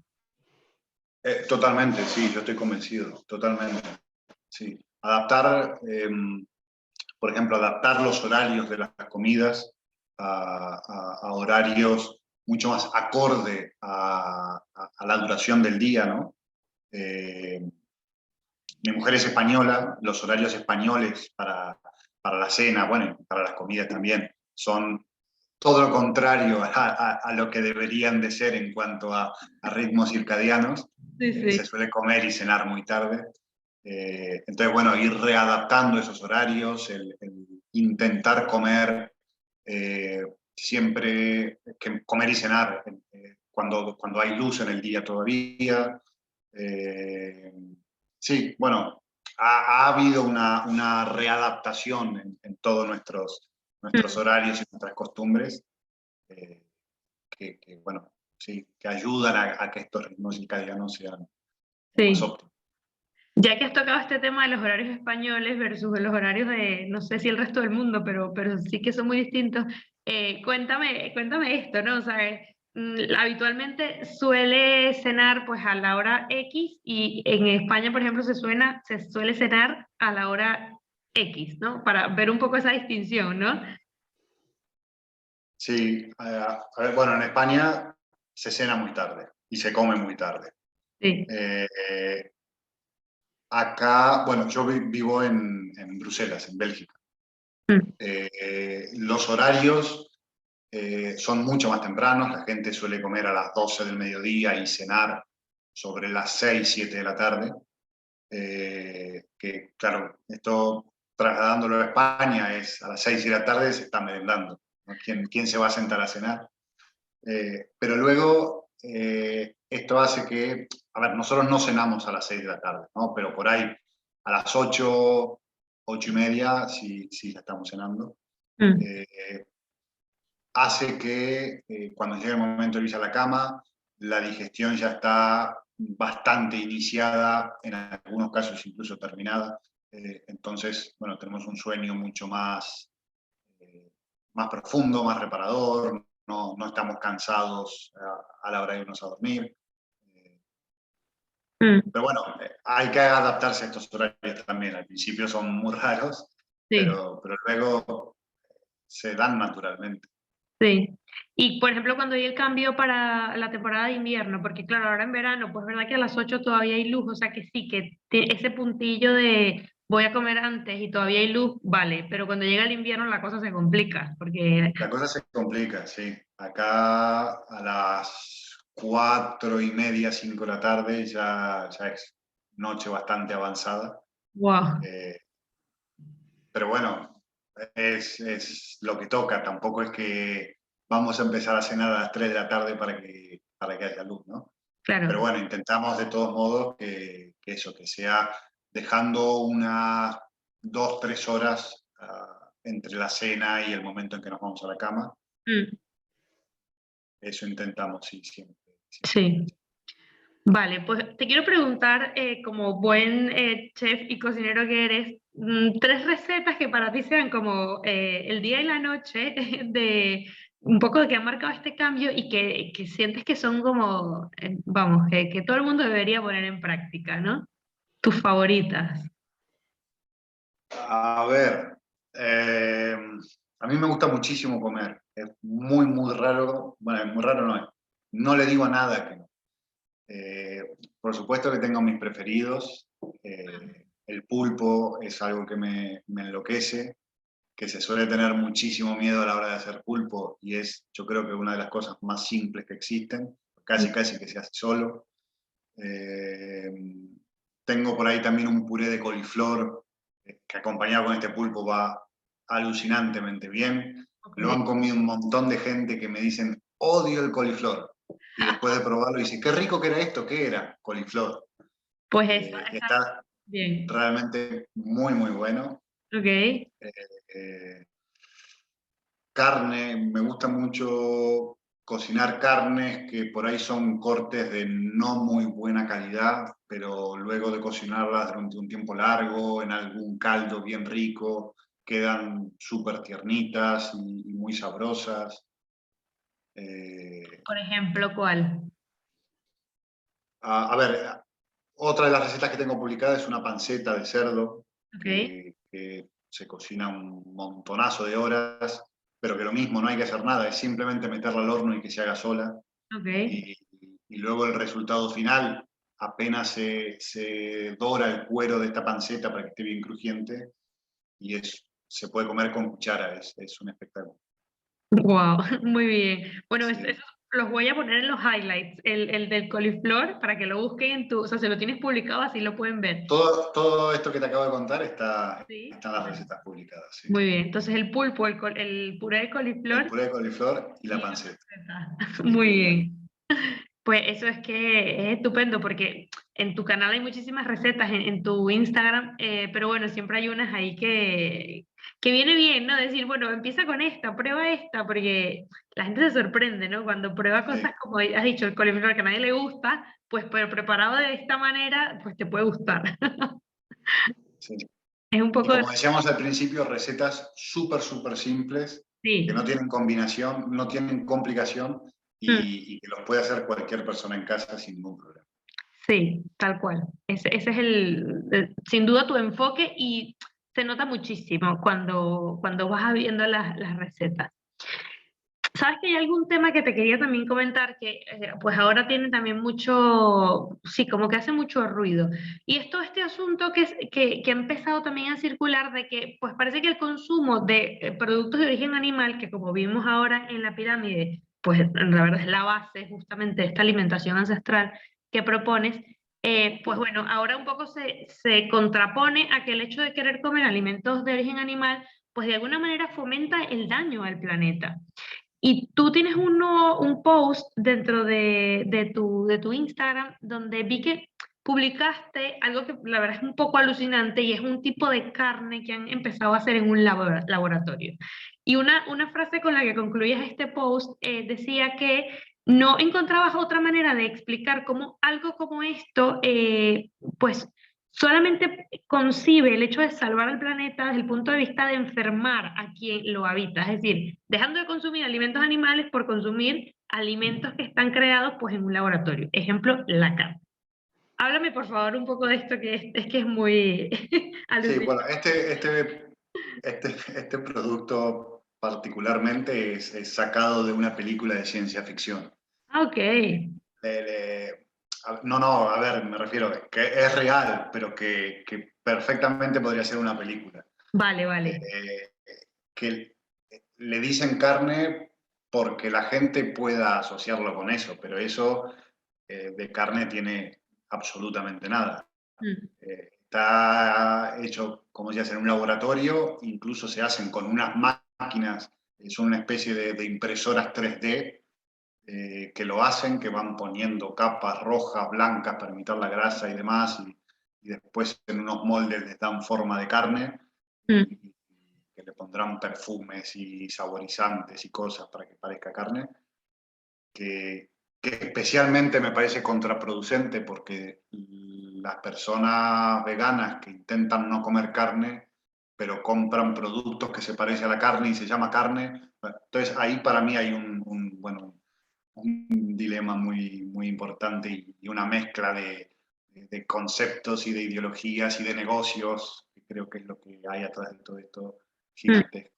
totalmente, sí, yo estoy convencido, totalmente. Sí. Adaptar, por ejemplo, adaptar los horarios de las comidas a horarios mucho más acorde a la duración del día, ¿no? Eh, Mi mujer es española, los horarios españoles para la cena, bueno, para las comidas también, son todo lo contrario a lo que deberían de ser en cuanto a ritmos circadianos. Sí, Se sí. suele comer y cenar muy tarde. Entonces, bueno, ir readaptando esos horarios, el intentar comer siempre, comer y cenar cuando hay luz en el día todavía. Eh, sí, bueno, ha habido una readaptación en todos nuestros Mm. horarios y nuestras costumbres, eh, bueno, sí, que ayudan a que estos ritmos circadianos sean más Sí. óptimos. Ya que has tocado este tema de los horarios españoles versus los horarios de, no sé si el resto del mundo, pero sí que son muy distintos, cuéntame esto, ¿no? O sea, habitualmente suele cenar pues a la hora X y en España, por ejemplo, se suele cenar a la hora X, ¿no? Para ver un poco esa distinción, ¿no? Sí, a ver, bueno, en España se cena muy tarde y se come muy tarde. Sí. Acá, bueno, yo vivo en Bruselas, en Bélgica. Mm. Los horarios son mucho más tempranos, la gente suele comer a las 12 del mediodía y cenar sobre las 6, 7 de la tarde. Que claro, esto trasladándolo a España es a las 6 de la tarde se está merendando, ¿no? ¿Quién se va a sentar a cenar? Pero luego esto hace que, a ver, nosotros no cenamos a las 6 de la tarde, ¿no? Pero por ahí a las 8, 8 y media sí, sí ya estamos cenando. Mm. Eh, Hace que cuando llegue el momento de irse a la cama, la digestión ya está bastante iniciada, en algunos casos incluso terminada. Entonces, bueno, tenemos un sueño mucho eh, más profundo, más reparador, no estamos cansados a la hora de irnos a dormir. Mm. Pero bueno, hay que adaptarse a estos horarios también. Al principio son muy raros, Sí. pero luego se dan naturalmente. Sí. Y por ejemplo, cuando hay el cambio para la temporada de invierno, porque claro, ahora en verano, pues verdad que a las 8 todavía hay luz, o sea que sí, que ese puntillo de voy a comer antes y todavía hay luz, vale, pero cuando llega el invierno la cosa se complica, porque, La cosa se complica, sí. Acá a las 4:30, 5 de la tarde ya es noche bastante avanzada. wow, Eh, pero bueno, es lo que toca. Tampoco es que vamos a empezar a cenar a las 3 de la tarde para que haya luz, ¿no? Pero claro. bueno, intentamos de todos modos que eso, que sea dejando unas 2, 3 horas entre la cena y el momento en que nos vamos a la cama. Mm. Eso intentamos, sí, siempre. Siempre. Sí. Vale, pues te quiero preguntar, como buen chef y cocinero que eres, tres recetas que para ti sean como el día y la noche de un poco de que han marcado este cambio y que sientes que son como, vamos, que todo el mundo debería poner en práctica, ¿no? Tus favoritas. A ver, a mí me gusta muchísimo comer. Es muy, muy raro. Bueno, muy raro no es. No le digo a nada que no. Por supuesto que tengo mis preferidos. El pulpo es algo que me enloquece, que se suele tener muchísimo miedo a la hora de hacer pulpo y es, yo creo que una de las cosas más simples que existen, casi casi que se hace solo. Eh, Tengo por ahí también un puré de coliflor que acompañado con este pulpo va alucinantemente bien. Ok. Lo han comido un montón de gente que me dicen, odio el coliflor. Y después de probarlo dice, qué rico que era esto, ¿qué era? Coliflor. Pues esa, Está bien. realmente muy, muy bueno. Ok. Eh, Carne, me gusta mucho cocinar carnes que por ahí son cortes de no muy buena calidad, pero luego de cocinarlas durante un tiempo largo, en algún caldo bien rico, quedan súper tiernitas y muy sabrosas. Eh, Por ejemplo, ¿cuál? a ver, otra de las recetas que tengo publicada es una panceta de cerdo Ok. que se cocina un montonazo de horas, pero que lo mismo, no hay que hacer nada, es simplemente meterla al horno y que se haga sola. Ok. Y, y luego el resultado final, apenas se dora el cuero de esta panceta para que esté bien crujiente, y se puede comer con cuchara, es un espectáculo. Wow, muy bien. Bueno, Sí. eso los voy a poner en los highlights, el del coliflor, para que lo busquen en tu, o sea, si lo tienes publicado, así lo pueden ver. Todo esto que te acabo de contar Sí. está en las recetas publicadas. Sí. Muy bien. Entonces el pulpo, el puré de El coliflor puré de coliflor y la y la panceta. panceta. Sí, Muy bien. Pues eso es que es estupendo porque en tu canal hay muchísimas recetas, en tu Instagram, pero bueno, siempre hay unas ahí que viene bien, ¿no? Decir, bueno, empieza con esta, prueba esta, porque la gente se sorprende, ¿no? Cuando prueba sí, cosas como has dicho, el coliflor que a nadie le gusta, pues pero preparado de esta manera, pues te puede gustar. sí. Es un Y poco de... como decíamos al principio, recetas súper, súper simples, que no Sí. tienen combinación, no tienen complicación Mm. y que los puede hacer cualquier persona en casa sin ningún problema. Sí, tal cual. Ese es sin duda tu enfoque y se nota muchísimo cuando vas viendo las recetas. Sabes que hay algún tema que te quería también comentar que pues ahora tiene también mucho, sí, como que hace mucho ruido. Y es todo este asunto que ha empezado también a circular de que pues parece que el consumo de productos de origen animal, que como vimos ahora en la pirámide, pues la verdad es la base justamente de esta alimentación ancestral que propones, pues bueno, ahora un poco se contrapone a que el hecho de querer comer alimentos de origen animal, pues de alguna manera fomenta el daño al planeta. Y tú tienes un post dentro de tu Instagram donde vi que publicaste algo que la verdad es un poco alucinante y es un tipo de carne que han empezado a hacer en un laboratorio. Y una frase con la que concluías este post decía que no encontrabas otra manera de explicar cómo algo como esto, pues solamente concibe el hecho de salvar al planeta desde el punto de vista de enfermar a quien lo habita, es decir, dejando de consumir alimentos animales por consumir alimentos que están creados pues en un laboratorio. Ejemplo, la carne. Háblame por favor un poco de esto es que es muy Sí, alucinante. bueno, este producto particularmente es sacado de una película de ciencia ficción. Ah, ok, No, no, a ver, me refiero que es real, pero que perfectamente podría ser una película. vale, vale. Eh, que le dicen carne porque la gente pueda asociarlo con eso, pero eso de carne tiene absolutamente nada. Mm, Está hecho, como se hace, en un laboratorio, incluso se hacen con unas máquinas, son una especie de impresoras 3D que lo hacen, que van poniendo capas rojas, blancas para imitar la grasa y demás, y después en unos moldes les dan forma de carne mm, y que le pondrán perfumes y saborizantes y cosas para que parezca carne, que especialmente me parece contraproducente porque las personas veganas que intentan no comer carne, pero compran productos que se parecen a la carne y se llama carne, entonces ahí para mí hay bueno, un dilema muy importante y una mezcla de conceptos y de ideologías y de negocios, que creo que es lo que hay atrás de todo esto mm, gigante.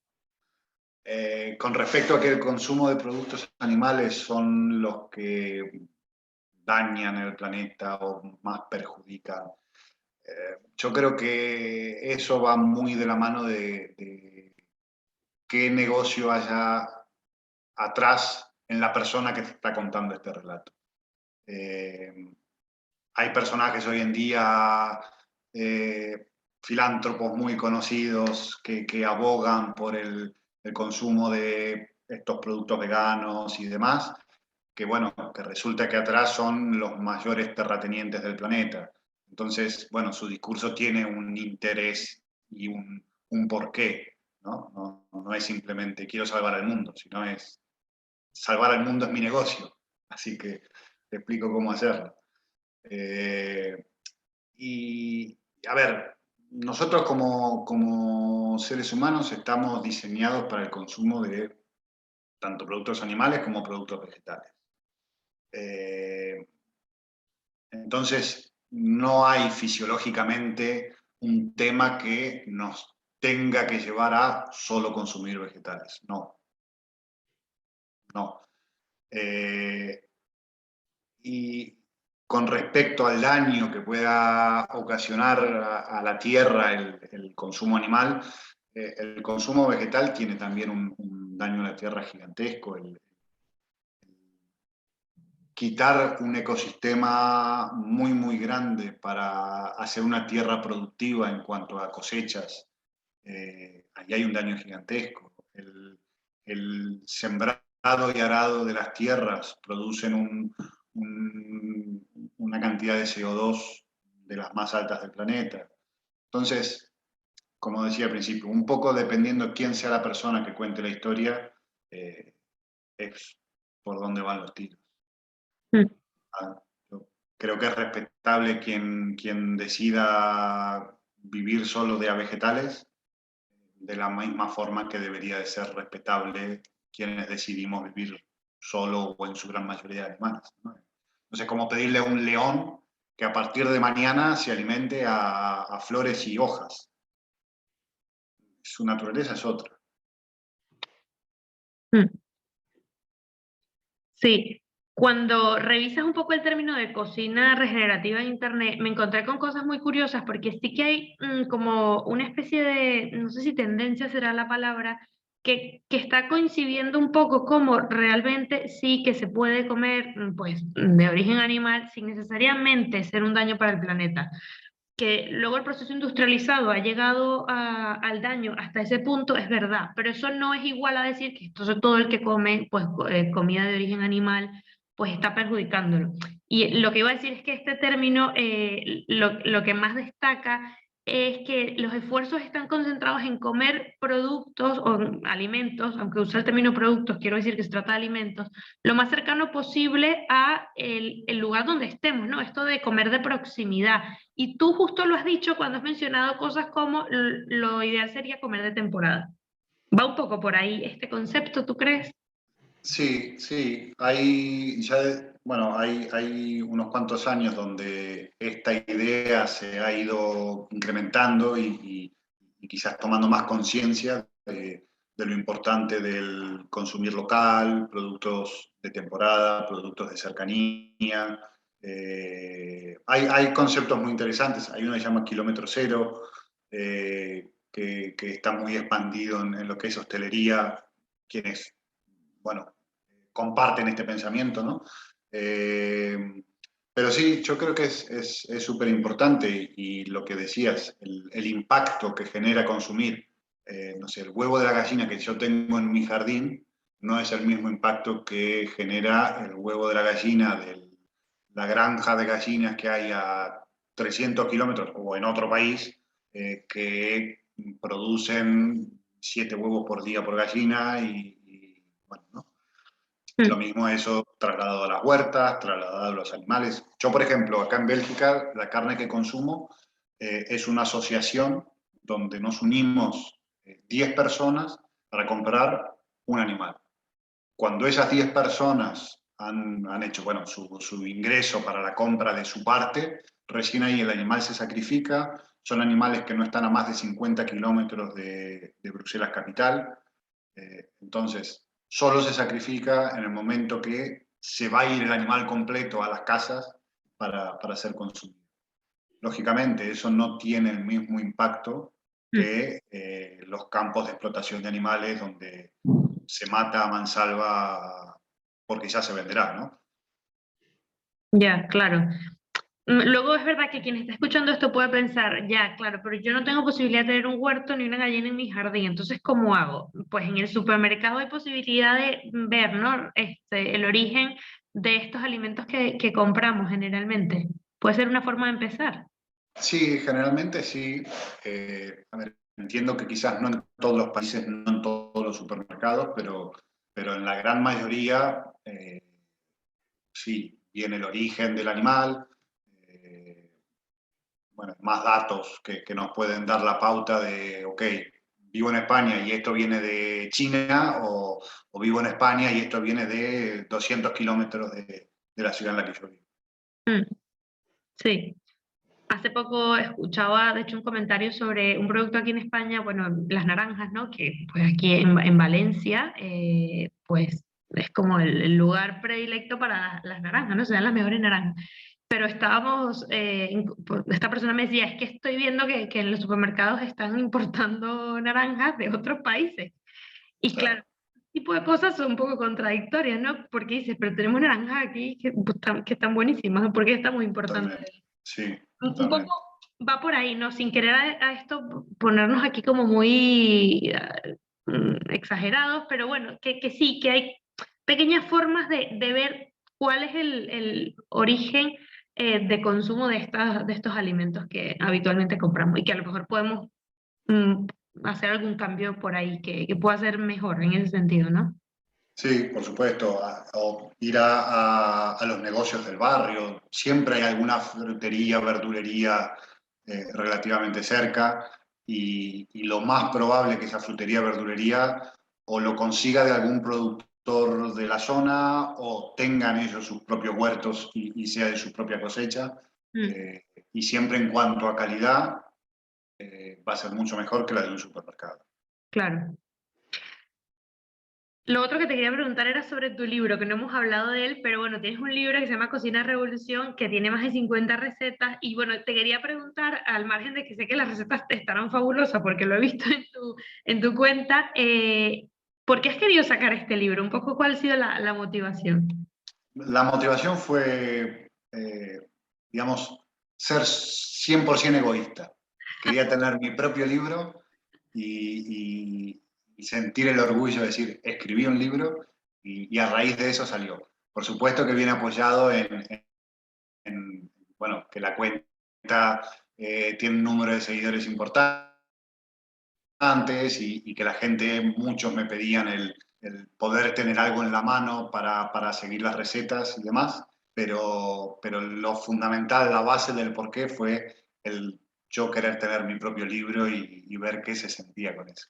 Con respecto a que el consumo de productos animales son los que dañan el planeta o más perjudican, yo creo que eso va muy de la mano de qué negocio haya atrás en la persona que te está contando este relato. Eh, Hay personajes hoy en día, filántropos muy conocidos, que abogan por el consumo de estos productos veganos y demás, que bueno, que resulta que atrás son los mayores terratenientes del planeta. Entonces, bueno, su discurso tiene un interés y un porqué, ¿no? No es simplemente quiero salvar al mundo, sino es salvar al mundo es mi negocio, así que te explico cómo hacerlo. Eh, y, a ver, nosotros como seres humanos estamos diseñados para el consumo de tanto productos animales como productos vegetales. Eh, entonces, no hay fisiológicamente un tema que nos tenga que llevar a solo consumir vegetales. No, no. Eh, y con respecto al daño que pueda ocasionar a la tierra el consumo animal, el consumo vegetal tiene también un daño a la tierra gigantesco. Quitar un ecosistema muy grande para hacer una tierra productiva en cuanto a cosechas, ahí hay un daño gigantesco. El sembrado y arado de las tierras producen una cantidad de CO2 de las más altas del planeta. Entonces, como decía al principio, un poco dependiendo quién sea la persona que cuente la historia, eh, es por dónde van los tiros. mm. Ah, yo creo que es respetable quien decida vivir solo de a vegetales, de la misma forma que debería de ser respetable quienes decidimos vivir solo o en su gran mayoría de animales, ¿no? Entonces, como pedirle a un león que a partir de mañana se alimente a flores y hojas. Su naturaleza es otra. Mm. Sí, cuando revisas un poco el término de cocina regenerativa en internet, me encontré con cosas muy curiosas porque sí que hay como una especie de, no sé si tendencia será la palabra, que está coincidiendo un poco como realmente sí que se puede comer pues de origen animal sin necesariamente ser un daño para el planeta. Que luego el proceso industrializado ha llegado al daño hasta ese punto, es verdad, pero eso no es igual a decir que entonces todo el que come pues, comida de origen animal pues está perjudicándolo. Y lo que iba a decir es que este término lo que más destaca es que los esfuerzos están concentrados en comer productos o alimentos, aunque usa el término productos, quiero decir que se trata de alimentos, lo más cercano posible a el lugar donde estemos, ¿no? Esto de comer de proximidad. Y tú justo lo has dicho cuando has mencionado cosas como lo ideal sería comer de temporada. Va un poco por ahí este concepto, ¿tú crees? Sí, sí, bueno, hay unos cuantos años donde esta idea se ha ido incrementando y quizás tomando más conciencia de lo importante del consumir local, productos de temporada, productos de cercanía. Hay conceptos muy interesantes, hay uno que se llama kilómetro cero, que está muy expandido en lo que es hostelería, quienes, bueno, comparten este pensamiento, ¿no? Pero sí, yo creo que es súper importante y lo que decías, el impacto que genera consumir, no sé, el huevo de la gallina que yo tengo en mi jardín no es el mismo impacto que genera el huevo de la gallina de la granja de gallinas que hay a 300 kilómetros o en otro país que producen 7 huevos por día por gallina bueno, ¿no? Lo Mm. mismo eso trasladado a las huertas, trasladado a los animales. Yo, por ejemplo, acá en Bélgica, la carne que consumo es una asociación donde nos unimos 10 personas para comprar un animal. Cuando esas 10 personas han hecho bueno, su ingreso para la compra de su parte, recién ahí el animal se sacrifica. Son animales que no están a más de 50 kilómetros de Bruselas capital. Entonces, solo se sacrifica en el momento que se va a ir el animal completo a las casas para ser consumido. Lógicamente, eso no tiene el mismo impacto Mm. que los campos de explotación de animales donde se mata a mansalva porque ya se venderá, ¿no? Ya, claro. Luego es verdad que quien está escuchando esto puede pensar, ya, claro, pero yo no tengo posibilidad de tener un huerto ni una gallina en mi jardín, entonces, ¿cómo hago? Pues en el supermercado hay posibilidad de ver, ¿no? El origen de estos alimentos que compramos generalmente. Puede ser una forma de empezar. Sí, generalmente sí. A ver, entiendo que quizás no en todos los países, no en todos los supermercados, pero en la gran mayoría sí, viene el origen del animal, eh, bueno, más datos que nos pueden dar la pauta de, ok, vivo en España y esto viene de China, o vivo en España y esto viene de 200 kilómetros de la ciudad en la que yo vivo. Mm, sí. Hace poco escuchaba, de hecho, un comentario sobre un producto aquí en España, bueno, las naranjas, ¿no? Que pues aquí en Valencia, pues es como el lugar predilecto para las naranjas, ¿no? Se dan las mejores naranjas. Pero estábamos, pues, esta persona me decía, es que estoy viendo que en los supermercados están importando naranjas de otros países. Y claro, Claro, este tipo de cosas son un poco contradictorias, ¿no? Porque dices, pero tenemos naranjas aquí que están buenísimas, ¿por qué estamos importando? totalmente. Sí, Un poco totalmente. va por ahí, ¿no? Sin querer a esto ponernos aquí como muy exagerados, pero bueno, que sí, que hay pequeñas formas de ver cuál es el origen de consumo de estos alimentos que habitualmente compramos y que a lo mejor podemos mm, hacer algún cambio por ahí que pueda ser mejor en ese sentido, ¿no? Sí, por supuesto, o ir a los negocios del barrio. Siempre hay alguna frutería, verdulería relativamente cerca y lo más probable que esa frutería, verdulería o lo consiga de algún productor de la zona o tengan ellos sus propios huertos y sea de su propia cosecha. Mm, eh, y siempre en cuanto a calidad va a ser mucho mejor que la de un supermercado. claro. Lo otro que te quería preguntar era sobre tu libro, que no hemos hablado de él, pero bueno, tienes un libro que se llama Cocina Revolución, que tiene más de 50 recetas, y bueno, te quería preguntar, al margen de que sé que las recetas estarán fabulosas, porque lo he visto en tu cuenta, ¿por qué has querido sacar este libro? Un poco, ¿cuál ha sido la motivación? La motivación fue, digamos, ser 100% egoísta. Quería tener mi propio libro y sentir el orgullo de decir, escribí un libro y a raíz de eso salió. Por supuesto que viene apoyado bueno, que la cuenta tiene un número de seguidores importantes y que la gente, muchos me pedían el poder tener algo en la mano para seguir las recetas y demás, pero lo fundamental, la base del porqué fue el yo querer tener mi propio libro y ver qué se sentía con eso.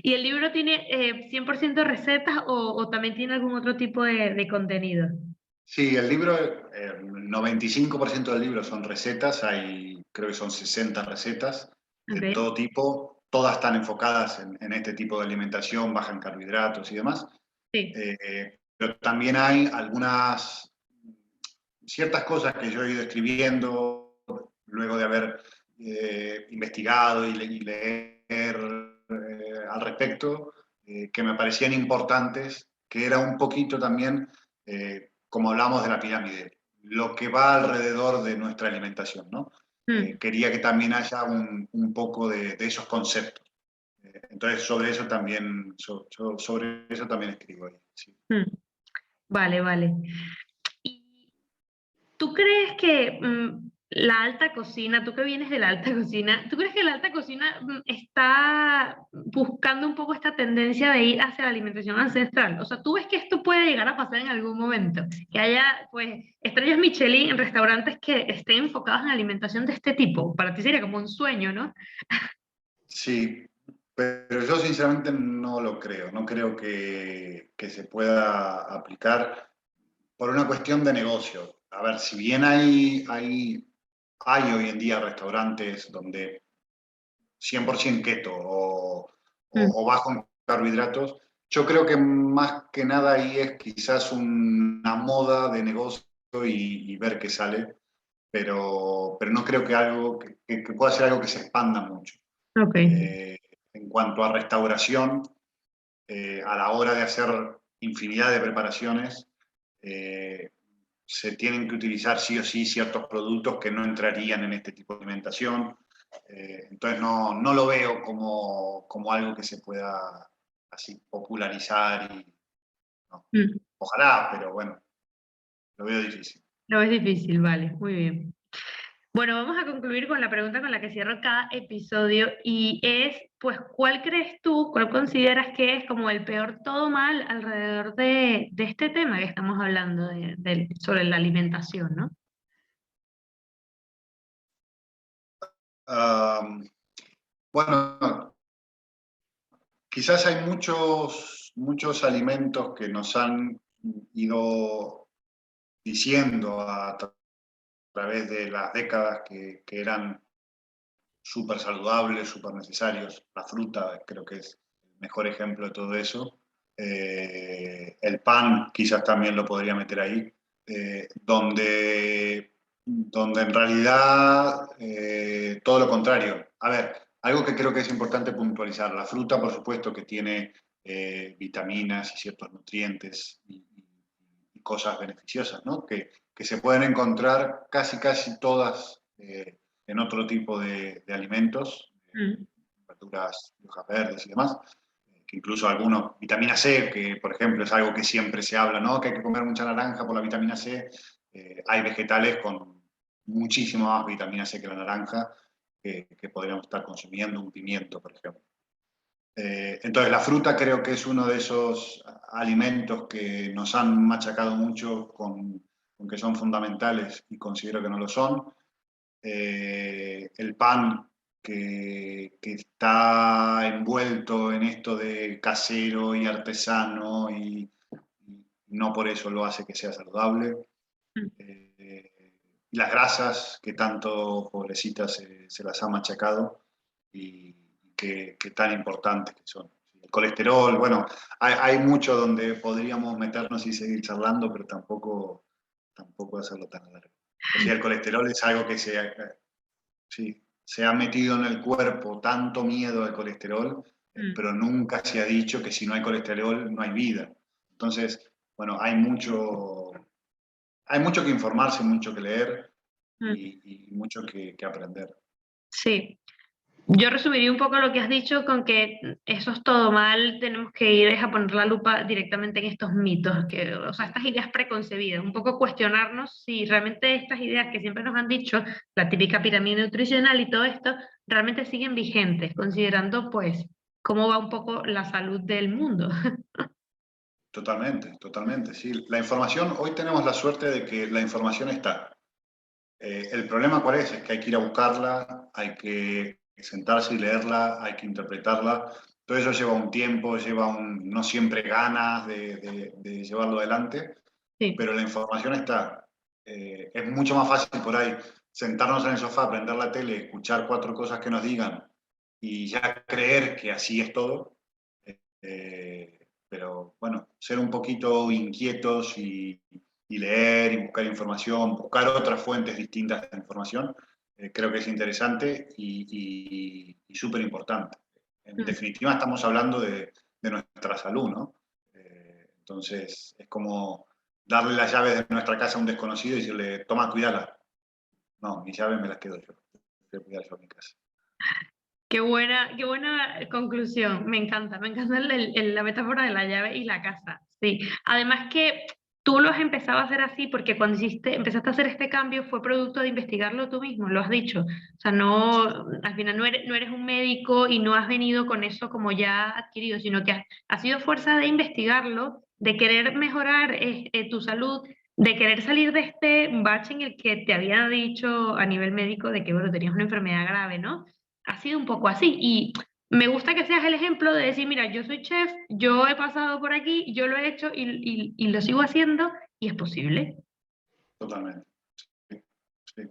¿Y el libro tiene 100% recetas o también tiene algún otro tipo de contenido? Sí, el libro, el 95% del libro son recetas, hay, creo que son 60 recetas de Ok, todo tipo, todas están enfocadas en este tipo de alimentación, baja en carbohidratos y demás. sí. Pero también hay algunas, ciertas cosas que yo he ido escribiendo luego de haber investigado y leer al respecto, que me parecían importantes, que era un poquito también, como hablamos de la pirámide, lo que va alrededor de nuestra alimentación, ¿no? Mm, Quería que también haya un poco de esos conceptos. Entonces, sobre eso también escribo ahí. Sí. mm. Vale, vale. ¿Y tú crees que la alta cocina, tú que vienes de la alta cocina, tú crees que la alta cocina está buscando un poco esta tendencia de ir hacia la alimentación ancestral? O sea, ¿tú ves que esto puede llegar a pasar en algún momento? Que haya, pues, estrellas Michelin en restaurantes que estén enfocados en alimentación de este tipo. Para ti sería como un sueño, ¿no? Sí, pero yo sinceramente no lo creo. No creo que se pueda aplicar por una cuestión de negocio. A ver, si bien hay hoy en día restaurantes donde 100% keto Mm, o bajo en carbohidratos, yo creo que más que nada ahí es quizás una moda de negocio y ver qué sale, pero no creo que que pueda ser algo que se expanda mucho. ok. Eh, en cuanto a restauración, a la hora de hacer infinidad de preparaciones, eh, se tienen que utilizar sí o sí ciertos productos que no entrarían en este tipo de alimentación. Entonces no lo veo como algo que se pueda así popularizar y no. Mm, Ojalá, pero bueno, lo veo difícil. lo es difícil, vale, muy bien. Bueno, vamos a concluir con la pregunta con la que cierro cada episodio y es, pues, ¿cuál crees tú, cuál consideras que es como el peor todo mal alrededor de este tema que estamos hablando sobre la alimentación, ¿no? Um, bueno, quizás hay muchos alimentos que nos han ido diciendo a través de las décadas que eran súper saludables, súper necesarios. La fruta creo que es el mejor ejemplo de todo eso. El pan quizás también lo podría meter ahí, donde en realidad todo lo contrario. A ver, algo que creo que es importante puntualizar, la fruta por supuesto que tiene vitaminas y ciertos nutrientes y cosas beneficiosas, ¿no? Que se pueden encontrar casi todas en otro tipo de alimentos, Mm, verduras, hojas verdes y demás, que incluso algunos, vitamina C, que por ejemplo es algo que siempre se habla, ¿no? Que hay que comer mucha naranja por la vitamina C. Hay vegetales con muchísima más vitamina C que la naranja que podríamos estar consumiendo, un pimiento, por ejemplo. Entonces, la fruta creo que es uno de esos alimentos que nos han machacado mucho con que son fundamentales y considero que no lo son. El pan que está envuelto en esto de casero y artesano y no por eso lo hace que sea saludable. mm. Eh, y las grasas que tanto pobrecitas se las ha machacado y que tan importantes que son. colesterol, bueno, hay mucho donde podríamos meternos y seguir charlando, pero tampoco hacerlo tan largo. O sea, el colesterol es algo que sí, se ha metido en el cuerpo tanto miedo al colesterol, pero nunca se ha dicho que si no hay colesterol no hay vida. Entonces, bueno, hay mucho que informarse, mucho que leer y mucho que aprender. Sí. Yo resumiría un poco lo que has dicho con que eso es todo mal, tenemos que ir a poner la lupa directamente en estos mitos, o sea, estas ideas preconcebidas, un poco cuestionarnos si realmente estas ideas que siempre nos han dicho, la típica pirámide nutricional y todo esto, realmente siguen vigentes, considerando pues cómo va un poco la salud del mundo. Totalmente, totalmente, sí. La información, hoy tenemos la suerte de que la información está. El problema cuál es que hay que ir a buscarla, hay que sentarse y leerla, hay que interpretarla. Todo eso lleva un tiempo, no siempre ganas de llevarlo adelante, Sí. pero la información está. Es mucho más fácil por ahí sentarnos en el sofá, prender la tele, escuchar 4 cosas que nos digan y ya creer que así es todo. Pero bueno, ser un poquito inquietos y leer y buscar información, buscar otras fuentes distintas de información, creo que es interesante y súper importante. En definitiva, estamos hablando de nuestra salud, ¿no? Entonces, es como darle las llaves de nuestra casa a un desconocido y decirle, toma, cuídala. No, mis llaves me las quedo yo. Quiero cuidar yo mi casa. Qué buena conclusión. Me encanta la metáfora de la llave y la casa. Sí. Además que tú lo has empezado a hacer así porque cuando empezaste a hacer este cambio fue producto de investigarlo tú mismo, lo has dicho. O sea, no, al final no eres un médico y no has venido con eso como ya adquirido, sino que ha sido fuerza de investigarlo, de querer mejorar tu salud, de querer salir de este bache en el que te había dicho a nivel médico de que, bueno, tenías una enfermedad grave, ¿no? Ha sido un poco así. Y me gusta que seas el ejemplo de decir, mira, yo soy chef, yo he pasado por aquí, yo lo he hecho y lo sigo haciendo y es posible. Totalmente. Sí, sí.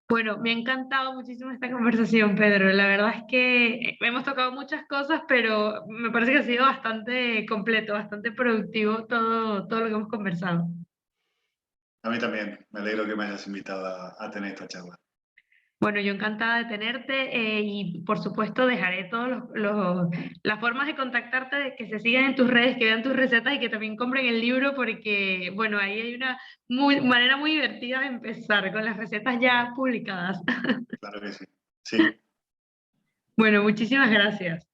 Bueno, me ha encantado muchísimo esta conversación, Pedro. La verdad es que hemos tocado muchas cosas, pero me parece que ha sido bastante completo, bastante productivo todo lo que hemos conversado. A mí también. Me alegro que me hayas invitado a tener esta charla. Bueno, yo encantada de tenerte y por supuesto dejaré todas las formas de contactarte, de que se sigan en tus redes, que vean tus recetas y que también compren el libro porque, bueno, ahí hay una manera muy divertida de empezar con las recetas ya publicadas. Claro que sí. Sí, Bueno, muchísimas gracias.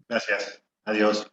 gracias. Adiós.